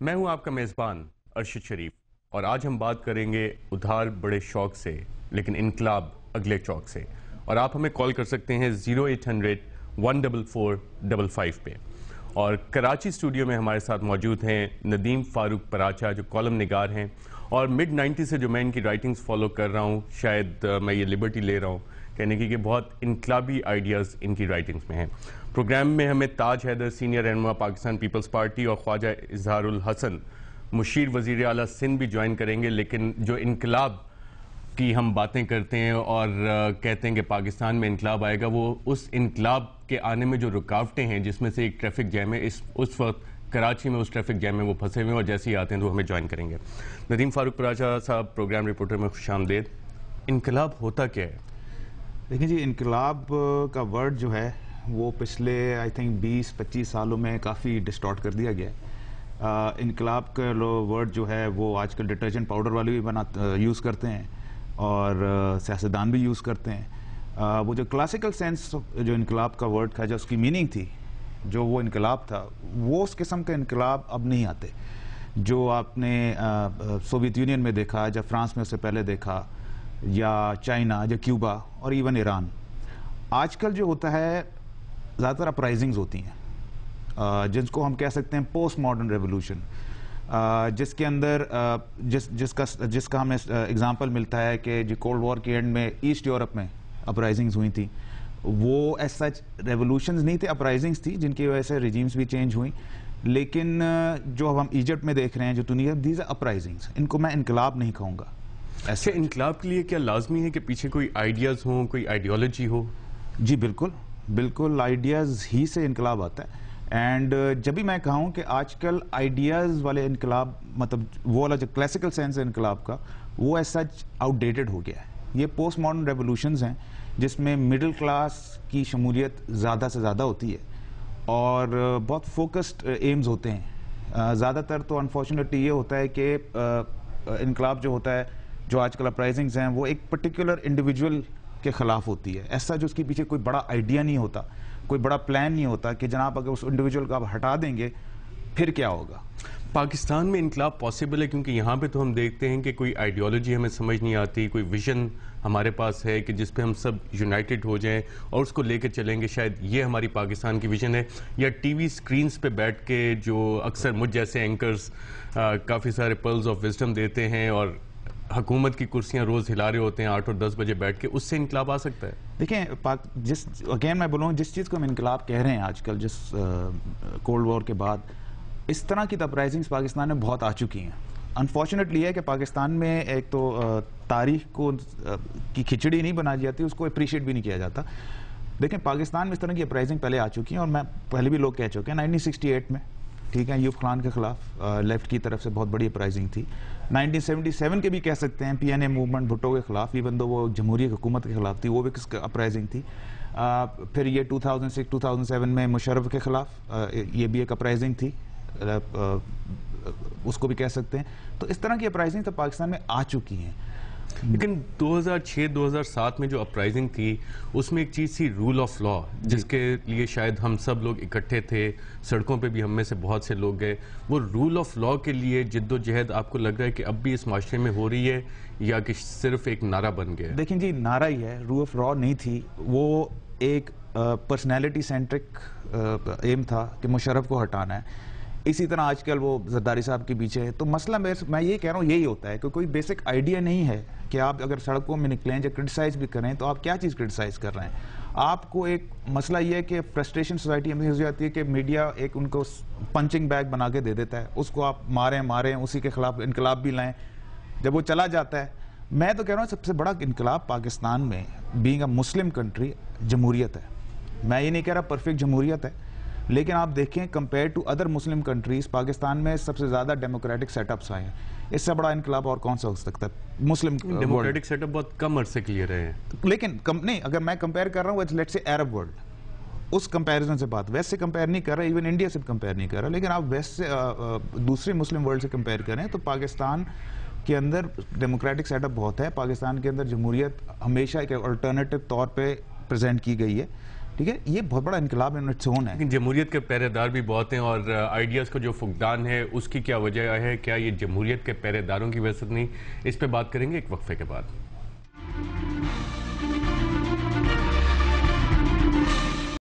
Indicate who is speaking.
Speaker 1: میں ہوں آپ کا میزبان ارشد شریف اور آج ہم بات کریں گے ادھار بڑے شوق سے لیکن انقلاب اگلے چوک سے، اور آپ ہمیں کال کر سکتے ہیں 0800-144-55 پہ۔ اور کراچی اسٹوڈیو میں ہمارے ساتھ موجود ہیں ندیم فاروق پراچا جو کالم نگار ہیں، اور مڈ 90 سے جو میں ان کی رائٹنگز فالو کر رہا ہوں، شاید میں یہ لبرٹی لے رہا ہوں کہنے کی کہ بہت انقلابی آئیڈیاز ان کی رائٹنگز میں ہیں۔ پروگرام میں ہمیں تاج حیدر سینئر رہنما پاکستان پیپلز پارٹی اور خواجہ اظہار الحسن مشیر وزیر اعلیٰ سندھ بھی جوائن کریں گے، لیکن جو انقلاب کی ہم باتیں کرتے ہیں اور کہتے ہیں کہ پاکستان میں انقلاب آئے گا، وہ اس انقلاب کے آنے میں جو رکاوٹیں ہیں جس میں سے ایک ٹریفک جیم ہے، اس وقت کراچی میں اس ٹریفک جیم میں وہ پھنسے ہوئے ہیں، اور جیسے ہی آتے ہیں تو ہمیں جوائن کریں گے۔ ندیم فاروق پراچا صاحب، پروگرام رپورٹر میں خوش آمدید۔ انقلاب ہوتا کیا ہے؟
Speaker 2: دیکھیں جی، انقلاب کا ورڈ جو ہے وہ پچھلے آئی تھنک 20-25 سالوں میں کافی ڈسٹارٹ کر دیا گیا ہے۔ انقلاب کا ورڈ جو ہے وہ آج کل ڈٹرجنٹ پاؤڈر والے بھی یوز کرتے ہیں اور سیاستدان بھی یوز کرتے ہیں۔ وہ جو کلاسیکل سینس جو انقلاب کا ورڈ تھا، جو اس کی میننگ تھی، جو وہ انقلاب تھا، وہ اس قسم کے انقلاب اب نہیں آتے جو آپ نے سوویت یونین میں دیکھا، جب فرانس میں اس سے پہلے دیکھا، یا چائنا یا کیوبا اور ایون ایران۔ آج کل جو ہوتا ہے زیادہ تر اپرائزنگز ہوتی ہیں، جس کو ہم کہہ سکتے ہیں پوسٹ ماڈرن ریولوشن، جس کے اندر جس کا ہمیں اگزامپل ملتا ہے کہ جو کولڈ وار کے اینڈ میں ایسٹ یورپ میں اپرائزنگز ہوئی تھیں، وہ ایز سچ ریولوشنز نہیں تھے، اپرائزنگز تھی جن کی وجہ سے ریجیمز بھی چینج ہوئیں۔ لیکن جو ہم ایجپٹ میں دیکھ رہے ہیں، جو ٹونیا، دیز آر اپرائزنگز، ان کو میں انقلاب نہیں کہوں گا۔
Speaker 1: ایسے انقلاب کے لیے کیا لازمی ہے کہ پیچھے کوئی آئیڈیاز ہوں، کوئی آئیڈیالوجی ہو؟
Speaker 2: جی بالکل بالکل، آئیڈیاز ہی سے انقلاب آتا ہے۔ اینڈ جب بھی میں کہوں کہ آج کل آئیڈیاز والے انقلاب، مطلب وہ والا جو کلاسیکل سینس ہے انقلاب کا، وہ ایز سچ آؤٹ ڈیٹڈ ہو گیا ہے۔ یہ پوسٹ ماڈرن ریولوشنز ہیں جس میں مڈل کلاس کی شمولیت زیادہ سے زیادہ ہوتی ہے اور بہت فوکسڈ ایمز ہوتے ہیں۔ زیادہ تر تو انفارچونیٹلی یہ ہوتا ہے کہ انقلاب جو ہوتا ہے، جو آج کل اپرائزنگز ہیں، وہ ایک پرٹیکولر انڈیویجول کے خلاف ہوتی ہے۔ ایسا جو اس کے پیچھے کوئی بڑا آئیڈیا نہیں ہوتا، کوئی بڑا پلان نہیں ہوتا کہ جناب اگر اس انڈیویجول کو آپ ہٹا دیں گے پھر کیا ہوگا۔
Speaker 1: پاکستان میں انقلاب پاسبل ہے کیونکہ یہاں پہ تو ہم دیکھتے ہیں کہ کوئی آئیڈیالوجی ہمیں سمجھ نہیں آتی، کوئی ویژن ہمارے پاس ہے کہ جس پہ ہم سب یونائٹڈ ہو جائیں اور اس کو لے کے چلیں گے، شاید یہ ہماری پاکستان کی ویژن ہے۔ یا ٹی وی سکرینز پہ بیٹھ کے جو اکثر مجھ جیسے اینکرز کافی سارے پرلز آف وزڈم دیتے ہیں اور حکومت کی کرسیاں روز ہلا رہے ہوتے ہیں 8 اور 10 بجے بیٹھ کے، اس سے انقلاب آ سکتا ہے؟
Speaker 2: دیکھیں، اگین میں بولوں، جس چیز کو ہم انقلاب کہہ رہے ہیں آج کل، جس کولڈ وار کے بعد، اس طرح کی اپرائزنگز پاکستان میں بہت آ چکی ہیں۔ انفارچونیٹلی ہے کہ پاکستان میں ایک تو تاریخ کو کی کھچڑی نہیں بنائی جاتی، اس کو اپریشیٹ بھی نہیں کیا جاتا۔ دیکھیں، پاکستان میں اس طرح کی اپرائزنگ پہلے آ چکی ہیں، اور میں پہلے بھی لوگ کہہ چکے ہیں۔ 1968 میں، ٹھیک ہے، ایوب خان کے خلاف لیفٹ کی طرف سے بہت بڑی اپرائزنگ تھی۔ 1977 کے بھی کہہ سکتے ہیں، پی این اے موومنٹ بھٹو کے خلاف، ایون دو وہ جمہوری حکومت کے خلاف تھی، وہ بھی کس اپرائزنگ تھی۔ پھر یہ 2006-2007 میں مشرف کے خلاف یہ بھی ایک اپرائزنگ تھی، اس کو بھی کہہ سکتے ہیں۔ تو اس طرح کی اپرائزنگ تو پاکستان میں آ چکی ہیں۔
Speaker 1: لیکن 2006-2007 میں جو اپرائزنگ تھی، اس میں ایک چیز تھی رول آف لا، جس کے لیے شاید ہم سب لوگ اکٹھے تھے، سڑکوں پہ بھی ہم میں سے بہت سے لوگ گئے۔ وہ رول آف لا کے لیے جد و جہد آپ کو لگ رہا ہے کہ اب بھی اس معاشرے میں ہو رہی ہے یا کہ صرف ایک نعرہ بن گیا ہے؟
Speaker 2: دیکھیں جی، نعرہ ہی ہے، رول آف لا نہیں تھی۔ وہ ایک پرسنالٹی سینٹرک ایم تھا کہ مشرف کو ہٹانا ہے۔ اسی طرح آج کل وہ زرداری صاحب کے پیچھے ہے۔ تو مسئلہ میں یہ کہہ رہا ہوں، یہی ہوتا ہے کہ کوئی بیسک آئیڈیا نہیں ہے کہ آپ اگر سڑکوں میں نکلیں یا کرٹیسائز بھی کریں تو آپ کیا چیز کرٹیسائز کر رہے ہیں۔ آپ کو ایک مسئلہ یہ ہے کہ فرسٹریشن سوسائٹی میں ہو جاتی ہے کہ میڈیا ایک ان کو پنچنگ بیگ بنا کے دے دیتا ہے، اس کو آپ ماریں، اسی کے خلاف انقلاب بھی لائیں، جب وہ چلا جاتا ہے۔ میں تو کہہ رہا ہوں سب سے بڑا انقلاب پاکستان میں، بینگ اے مسلم کنٹری، جمہوریت ہے۔ میں یہ نہیں کہہ رہا پرفیکٹ جمہوریت ہے، لیکن آپ دیکھیں کمپیئر ٹو ادر مسلم کنٹریز، پاکستان میں سب سے زیادہ ڈیموکریٹک سیٹ اپس آئے ہیں۔ اس سے بڑا انقلاب اور کون سا ہو سکتا ہے؟ مسلم
Speaker 1: ڈیموکریٹک سیٹ اپ بہت کم عرصے کے لیے رہے ہیں،
Speaker 2: لیکن نہیں، اگر میں کمپیئر کر رہا ہوں let's say Arab world, us comparison سے بات، ویسٹ سے کمپیئر نہیں کر رہا، ایون انڈیا سے کمپیئر نہیں کر رہا، لیکن آپ ویسٹ سے دوسرے مسلم ورلڈ سے کمپیئر کریں تو پاکستان کے اندر ڈیموکریٹک سیٹ اپ بہت ہے۔ پاکستان کے اندر جمہوریت ہمیشہ ایک الٹرنیٹو طور پہ پریزنٹ کی گئی ہے۔ ٹھیک ہے، یہ بہت بڑا انقلاب ان اٹس اون ہے.
Speaker 1: لیکن جمہوریت کے پہرے دار بھی بہت ہیں اور آئیڈیاز کا جو فقدان ہے اس کی کیا وجہ ہے؟ کیا یہ جمہوریت کے پہرے داروں کی وجہ سے نہیں؟ اس پہ بات کریں گے ایک وقفے کے بعد.